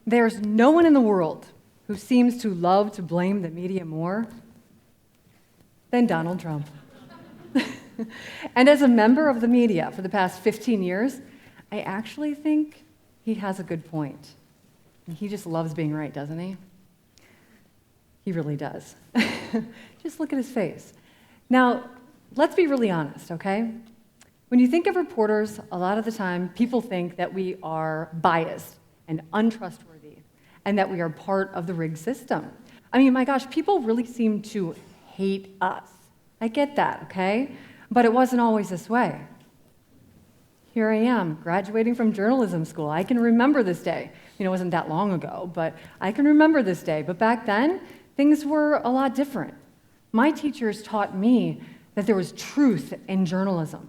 There's no one in the world who seems to love to blame the media more than Donald Trump. And as a member of the media for the past 15 years, I actually think he has a good point. He just loves being right, doesn't he? He really does. Just look at his face. Now, let's be really honest, okay? When you think of reporters, a lot of the time, people think that we are biased and untrustworthy, and that we are part of the rigged system. I mean, my gosh, people really seem to hate us. I get that, okay? But it wasn't always this way. Here I am, graduating from journalism school. I can remember this day. It wasn't that long ago, but I can remember this day. But back then, things were a lot different. My teachers taught me that there was truth in journalism,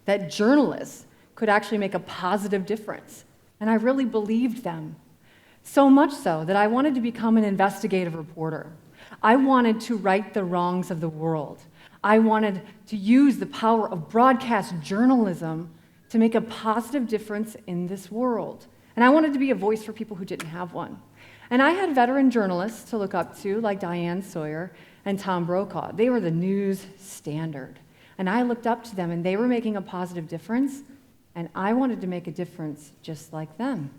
that journalists could actually make a positive difference. And I really believed them. So much so that I wanted to become an investigative reporter. I wanted to right the wrongs of the world. I wanted to use the power of broadcast journalism to make a positive difference in this world. And I wanted to be a voice for people who didn't have one. And I had veteran journalists to look up to, like Diane Sawyer and Tom Brokaw. They were the news standard. And I looked up to them, and they were making a positive difference, and I wanted to make a difference just like them.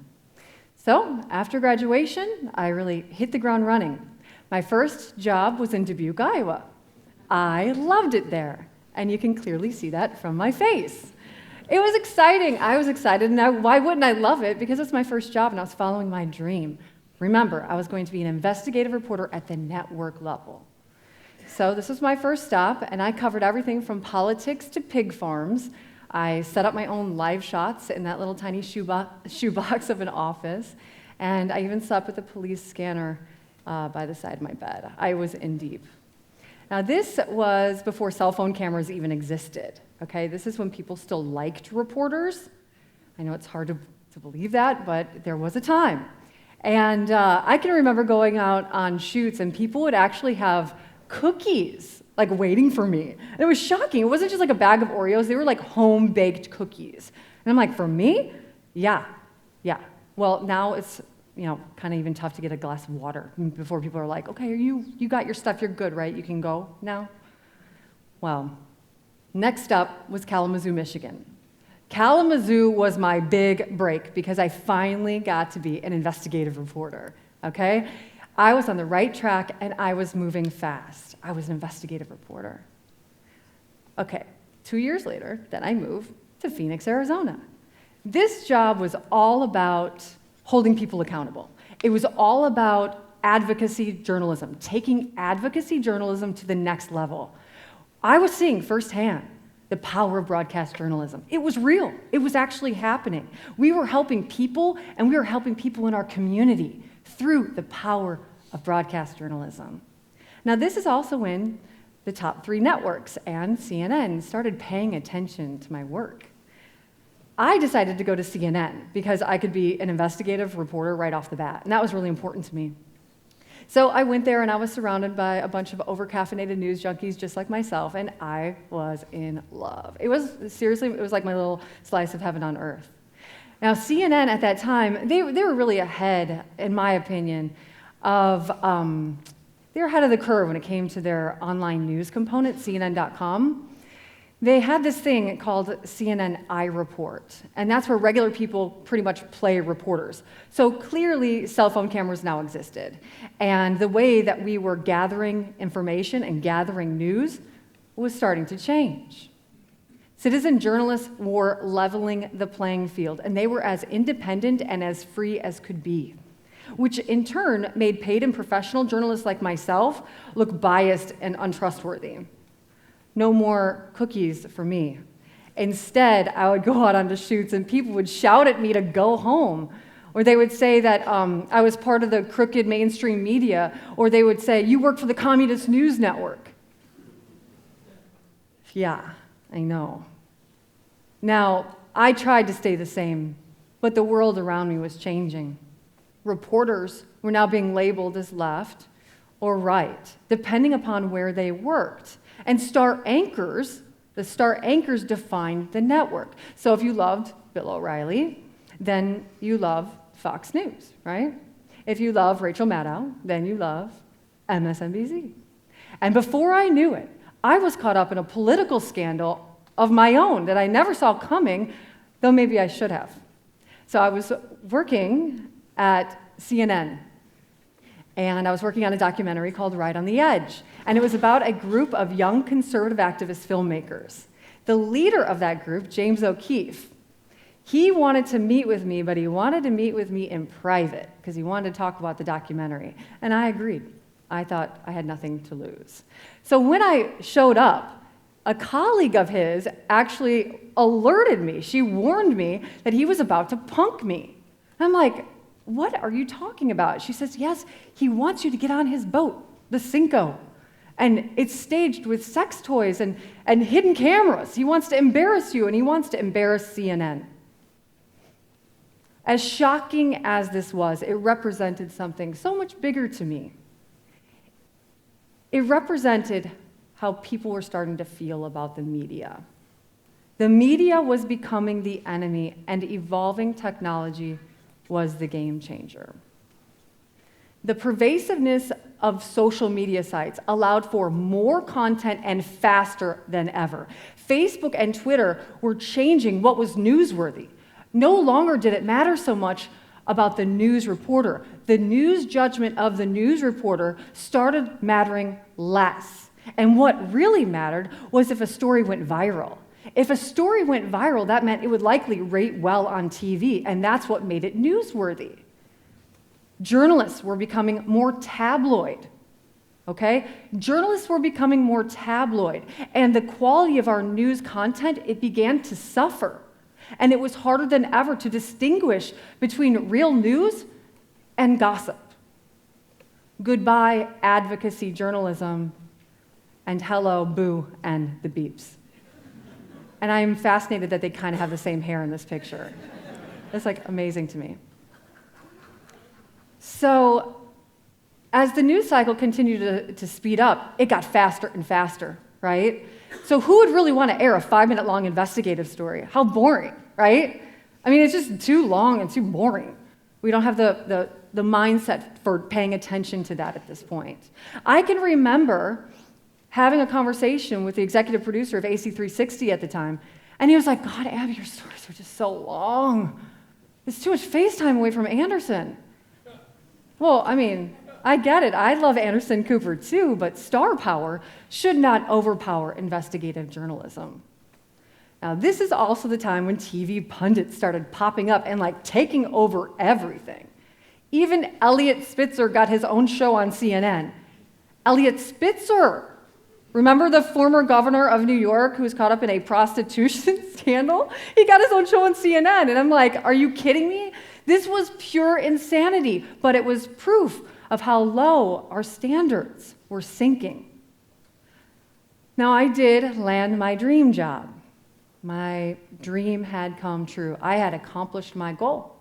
So after graduation, I really hit the ground running. My first job was in Dubuque, Iowa. I loved it there, and you can clearly see that from my face. It was exciting. I was excited, and why wouldn't I love it? Because it's my first job, and I was following my dream. Remember, I was going to be an investigative reporter at the network level. So this was my first stop, and I covered everything from politics to pig farms. I set up my own live shots in that little tiny shoebox of an office, and I even slept with a police scanner by the side of my bed. I was in deep. Now, this was before cell phone cameras even existed, okay? This is when people still liked reporters. I know it's hard to believe that, but there was a time. And I can remember going out on shoots, and people would actually have cookies, like waiting for me. And it was shocking. It wasn't just like a bag of Oreos. They were like home-baked cookies. And I'm like, for me? Yeah. Well, now it's, kind of even tough to get a glass of water before people are like, okay, you got your stuff, you're good, right? You can go now? Well, next up was Kalamazoo, Michigan. Kalamazoo was my big break because I finally got to be an investigative reporter, okay? I was on the right track, and I was moving fast. I was an investigative reporter. Okay, 2 years later, then I moved to Phoenix, Arizona. This job was all about holding people accountable. It was all about advocacy journalism, taking advocacy journalism to the next level. I was seeing firsthand the power of broadcast journalism. It was real. It was actually happening. We were helping people, and we were helping people in our community through the power of broadcast journalism. Now, this is also when the top 3 networks and CNN started paying attention to my work. I decided to go to CNN because I could be an investigative reporter right off the bat, and that was really important to me. So I went there, and I was surrounded by a bunch of over-caffeinated news junkies just like myself, and I was in love. It was like my little slice of heaven on earth. Now, CNN at that time, they were really ahead, in my opinion, of they were ahead of the curve when it came to their online news component, CNN.com. They had this thing called CNN iReport, and that's where regular people pretty much play reporters. So clearly, cell phone cameras now existed, and the way that we were gathering information and gathering news was starting to change. Citizen journalists were leveling the playing field, and they were as independent and as free as could be, which in turn made paid and professional journalists like myself look biased and untrustworthy. No more cookies for me. Instead, I would go out onto shoots, and people would shout at me to go home, or they would say that I was part of the crooked mainstream media, or they would say, you work for the Communist News Network. Yeah, I know. Now, I tried to stay the same, but the world around me was changing. Reporters were now being labeled as left or right, depending upon where they worked. And the star anchors defined the network. So if you loved Bill O'Reilly, then you love Fox News, right? If you love Rachel Maddow, then you love MSNBC. And before I knew it, I was caught up in a political scandal of my own that I never saw coming, though maybe I should have. So I was working at CNN, and I was working on a documentary called Right on the Edge, and it was about a group of young conservative activist filmmakers. The leader of that group, James O'Keefe, he wanted to meet with me, but he wanted to meet with me in private because he wanted to talk about the documentary, and I agreed. I thought I had nothing to lose. So when I showed up, a colleague of his actually alerted me. She warned me that he was about to punk me. I'm like, what are you talking about? She says, yes, he wants you to get on his boat, the Cinco. And it's staged with sex toys and hidden cameras. He wants to embarrass you, and he wants to embarrass CNN. As shocking as this was, it represented something so much bigger to me. It represented how people were starting to feel about the media. The media was becoming the enemy, and evolving technology was the game changer. The pervasiveness of social media sites allowed for more content and faster than ever. Facebook and Twitter were changing what was newsworthy. No longer did it matter so much about the news reporter. The news judgment of the news reporter started mattering less. And what really mattered was if a story went viral. If a story went viral, that meant it would likely rate well on TV, and that's what made it newsworthy. Journalists were becoming more tabloid, okay? Journalists were becoming more tabloid, and the quality of our news content, it began to suffer. And it was harder than ever to distinguish between real news and gossip. Goodbye, advocacy journalism, and hello, Boo and the Beeps. And I'm fascinated that they kind of have the same hair in this picture. It's like amazing to me. So as the news cycle continued to speed up, it got faster and faster, right? So who would really want to air a 5-minute long investigative story? How boring, right? I mean, it's just too long and too boring. We don't have the mindset for paying attention to that at this point. I can remember having a conversation with the executive producer of AC360 at the time, and he was like, God, Abbie, your stories are just so long. It's too much FaceTime away from Anderson. Well, I mean, I get it. I love Anderson Cooper too, but star power should not overpower investigative journalism. Now, this is also the time when TV pundits started popping up and like taking over everything. Even Eliot Spitzer got his own show on CNN. Eliot Spitzer, remember the former governor of New York who was caught up in a prostitution scandal? He got his own show on CNN, and I'm like, are you kidding me? This was pure insanity, but it was proof of how low our standards were sinking. Now, I did land my dream job. My dream had come true. I had accomplished my goal.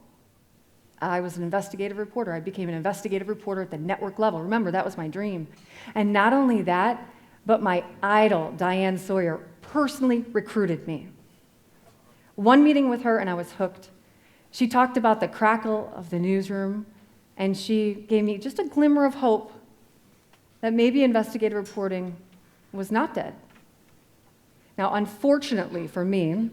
I was an investigative reporter. I became an investigative reporter at the network level. Remember, that was my dream. And not only that, but my idol, Diane Sawyer, personally recruited me. One meeting with her, and I was hooked. She talked about the crackle of the newsroom, and she gave me just a glimmer of hope that maybe investigative reporting was not dead. Now, unfortunately for me,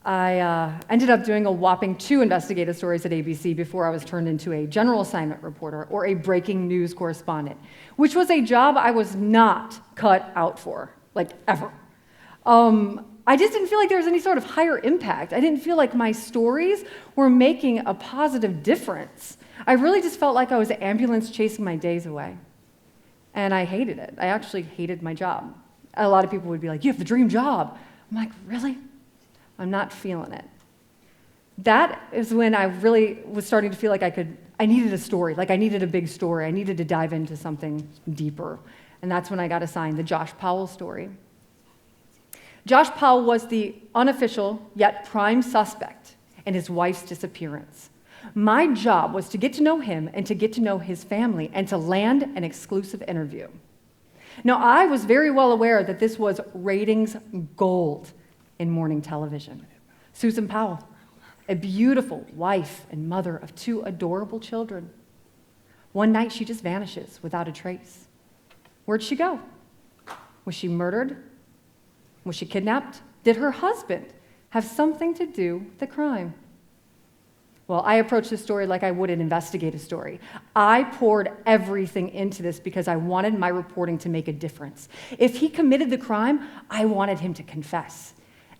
I ended up doing a whopping 2 investigative stories at ABC before I was turned into a general assignment reporter or a breaking news correspondent, which was a job I was not cut out for, like ever. I just didn't feel like there was any sort of higher impact. I didn't feel like my stories were making a positive difference. I really just felt like I was an ambulance chasing my days away. And I hated it. I actually hated my job. A lot of people would be like, you have the dream job. I'm like, really? I'm not feeling it. That is when I really was starting to feel like I needed a story, like I needed a big story. I needed to dive into something deeper. And that's when I got assigned the Josh Powell story. Josh Powell was the unofficial yet prime suspect in his wife's disappearance. My job was to get to know him and to get to know his family and to land an exclusive interview. Now, I was very well aware that this was ratings gold in morning television. Susan Powell, a beautiful wife and mother of 2 adorable children. One night, she just vanishes without a trace. Where'd she go? Was she murdered? Was she kidnapped? Did her husband have something to do with the crime? Well, I approached this story like I would an investigative story. I poured everything into this because I wanted my reporting to make a difference. If he committed the crime, I wanted him to confess.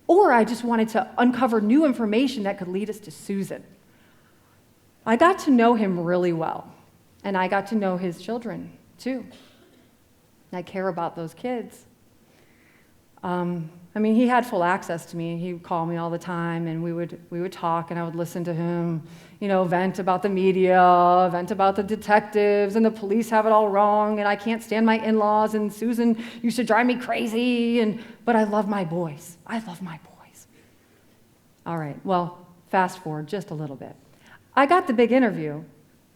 Or I just wanted to uncover new information that could lead us to Susan. I got to know him really well, and I got to know his children, too. I care about those kids. He had full access to me. He would call me all the time, and we would talk, and I would listen to him, vent about the media, vent about the detectives, and the police have it all wrong, and I can't stand my in-laws, and Susan used to drive me crazy, but I love my boys. I love my boys. All right, well, fast forward just a little bit. I got the big interview,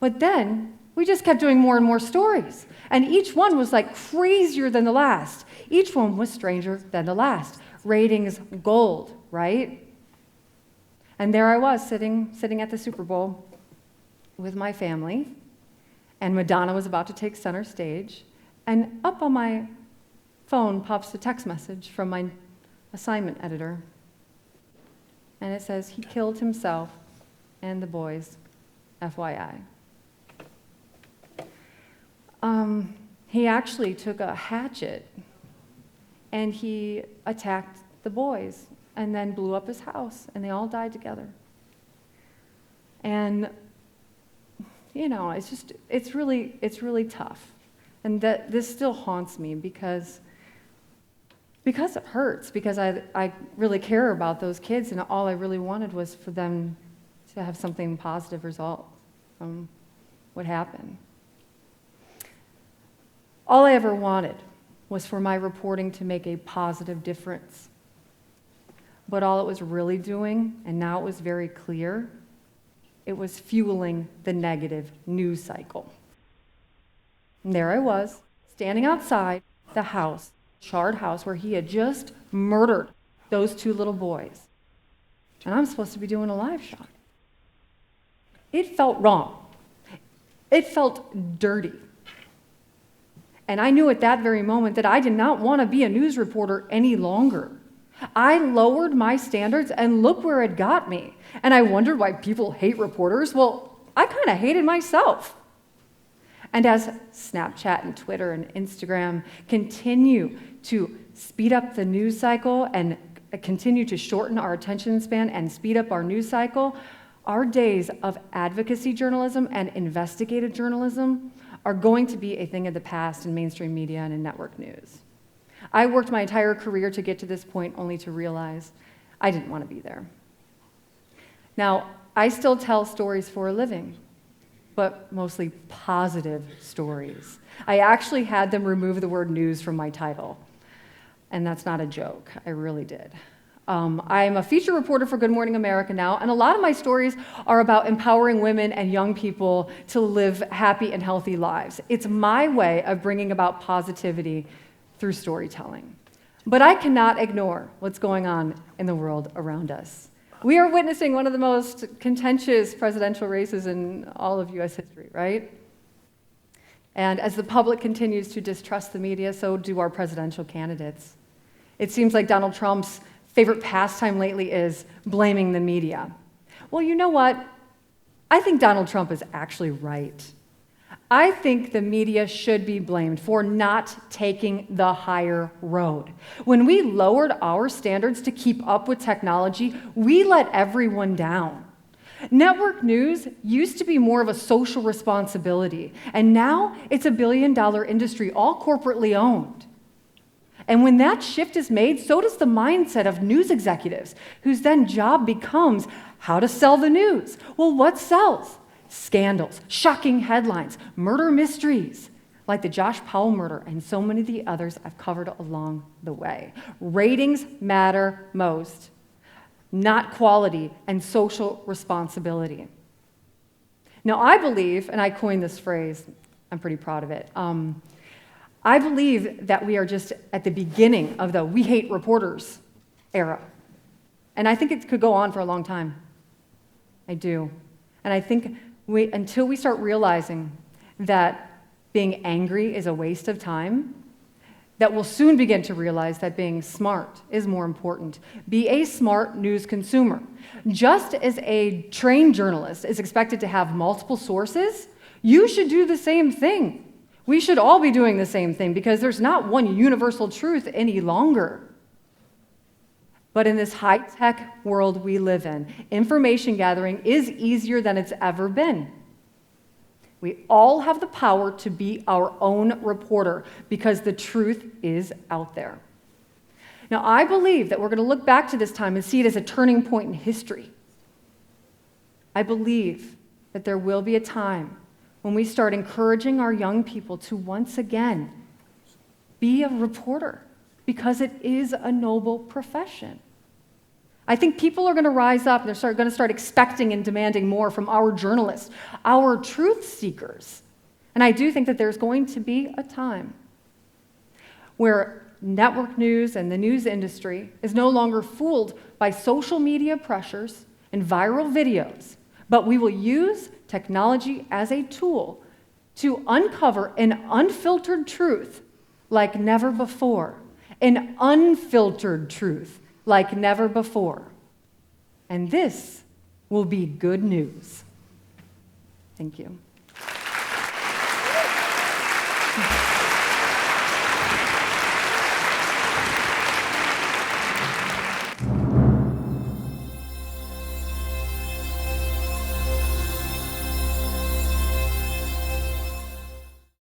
but then we just kept doing more and more stories, and each one was like crazier than the last. Each one was stranger than the last. Ratings gold, right? And there I was sitting at the Super Bowl with my family, and Madonna was about to take center stage, and up on my phone pops a text message from my assignment editor, and it says, "He killed himself and the boys, FYI." He actually took a hatchet and he attacked the boys and then blew up his house, and they all died together. And, it's really tough. And that this still haunts me because it hurts, because I really care about those kids, and all I really wanted was for them to have something positive result from what happened. All I ever wanted was for my reporting to make a positive difference. But all it was really doing, and now it was very clear, it was fueling the negative news cycle. And there I was, standing outside the house, charred house, where he had just murdered those 2 little boys. And I'm supposed to be doing a live shot. It felt wrong. It felt dirty. And I knew at that very moment that I did not want to be a news reporter any longer. I lowered my standards, and look where it got me. And I wondered why people hate reporters. Well, I kind of hated myself. And as Snapchat and Twitter and Instagram continue to speed up the news cycle and continue to shorten our attention span and speed up our news cycle, our days of advocacy journalism and investigative journalism are going to be a thing of the past in mainstream media and in network news. I worked my entire career to get to this point, only to realize I didn't want to be there. Now, I still tell stories for a living, but mostly positive stories. I actually had them remove the word news from my title, and that's not a joke. I really did. I'm a feature reporter for Good Morning America now, and a lot of my stories are about empowering women and young people to live happy and healthy lives. It's my way of bringing about positivity through storytelling. But I cannot ignore what's going on in the world around us. We are witnessing one of the most contentious presidential races in all of U.S. history, right? And as the public continues to distrust the media, so do our presidential candidates. It seems like Donald Trump's favorite pastime lately is blaming the media. Well, you know what? I think Donald Trump is actually right. I think the media should be blamed for not taking the higher road. When we lowered our standards to keep up with technology, we let everyone down. Network news used to be more of a social responsibility, and now it's a billion-dollar industry, all corporately owned. And when that shift is made, so does the mindset of news executives, whose then job becomes how to sell the news. Well, what sells? Scandals, shocking headlines, murder mysteries, like the Josh Powell murder and so many of the others I've covered along the way. Ratings matter most, not quality and social responsibility. Now, I believe, and I coined this phrase, I'm pretty proud of it, I believe that we are just at the beginning of the "we hate reporters" era. And I think it could go on for a long time. I do. And I think until we start realizing that being angry is a waste of time, that we'll soon begin to realize that being smart is more important. Be a smart news consumer. Just as a trained journalist is expected to have multiple sources, you should do the same thing. We should all be doing the same thing because there's not one universal truth any longer. But in this high-tech world we live in, information gathering is easier than it's ever been. We all have the power to be our own reporter because the truth is out there. Now, I believe that we're going to look back to this time and see it as a turning point in history. I believe that there will be a time when we start encouraging our young people to once again be a reporter because it is a noble profession. I think people are going to rise up and they're going to start expecting and demanding more from our journalists, our truth seekers. And I do think that there's going to be a time where network news and the news industry is no longer fooled by social media pressures and viral videos, but we will use technology as a tool to uncover an unfiltered truth like never before, an unfiltered truth like never before. And this will be good news. Thank you.